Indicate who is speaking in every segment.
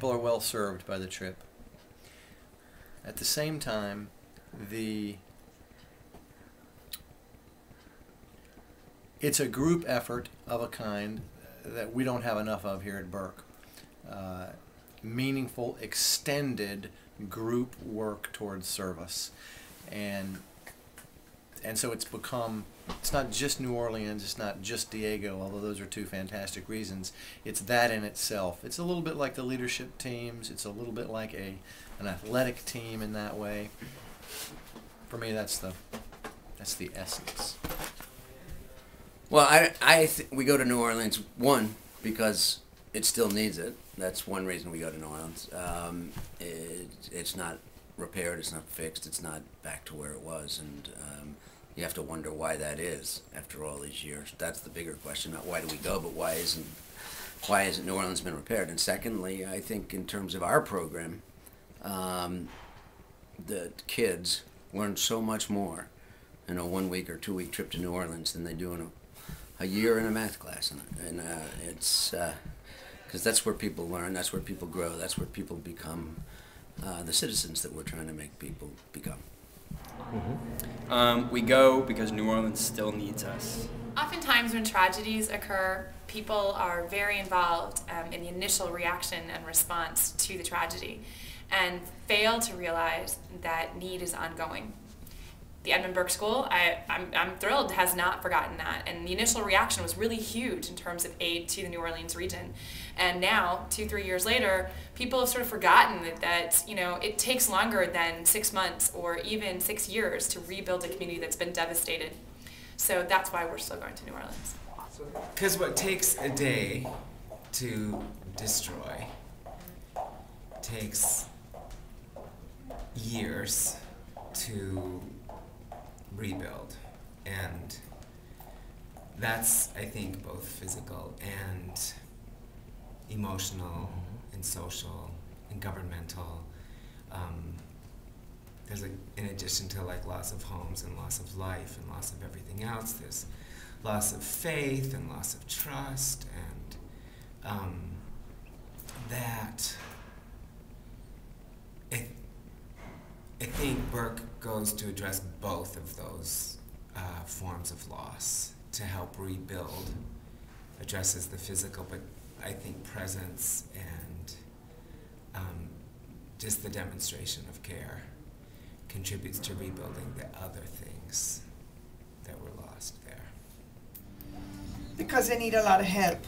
Speaker 1: people are well served by the trip. At the same time, it's a group effort of a kind that we don't have enough of here at Burke. Meaningful, extended group work towards service. And so it's not just New Orleans, it's not just Diego, although those are two fantastic reasons. It's that in itself. It's a little bit like the leadership teams. It's a little bit like an athletic team in that way. For me, that's the essence.
Speaker 2: Well, we go to New Orleans, one, because it still needs it. That's one reason we go to New Orleans. It's not repaired, it's not fixed, it's not back to where it was, and you have to wonder why that is after all these years. That's the bigger question, not why do we go, but why isn't New Orleans been repaired? And secondly, I think in terms of our program, the kids learn so much more in a 1 week or 2 week trip to New Orleans than they do in a year in a math class, and it's because that's where people learn, that's where people grow, that's where people become the citizens that we're trying to make people become.
Speaker 3: Mm-hmm. We go because New Orleans still needs us.
Speaker 4: Oftentimes when tragedies occur, people are very involved in the initial reaction and response to the tragedy and fail to realize that need is ongoing. The Edmund Burke School, I'm thrilled, has not forgotten that. And the initial reaction was really huge in terms of aid to the New Orleans region. And now, 2-3 years later, people have sort of forgotten that it takes longer than 6 months or even 6 years to rebuild a community that's been devastated. So that's why we're still going to New Orleans.
Speaker 5: Because what takes a day to destroy takes years to rebuild, and that's, I think, both physical and emotional and social and governmental. There's in addition to like loss of homes and loss of life and loss of everything else, there's loss of faith and loss of trust, and that I think Burke goes to address both of those forms of loss to help rebuild, addresses the physical, but I think presence and just the demonstration of care contributes to rebuilding the other things that were lost there.
Speaker 6: Because they need a lot of help.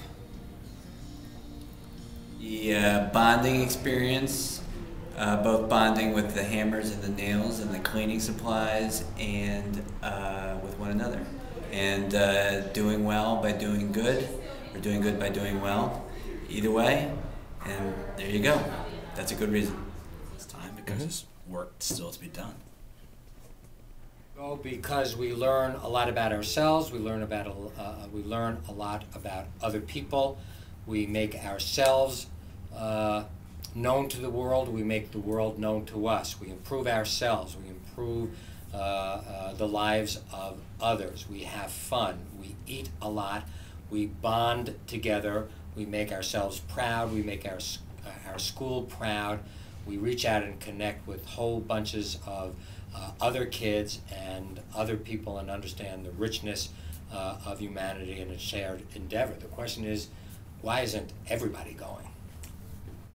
Speaker 7: Yeah, bonding experience. Both bonding with the hammers and the nails and the cleaning supplies and with one another. And doing well by doing good, or doing good by doing well. Either way, and there you go. That's a good reason.
Speaker 8: It's time because there's work still to be done.
Speaker 9: Well, because we learn a lot about ourselves, we learn a lot about other people, we make ourselves known to the world, we make the world known to us. We improve ourselves, we improve the lives of others. We have fun, we eat a lot, we bond together, we make ourselves proud, we make our school proud, we reach out and connect with whole bunches of other kids and other people and understand the richness of humanity and a shared endeavor. The question is, why isn't everybody going?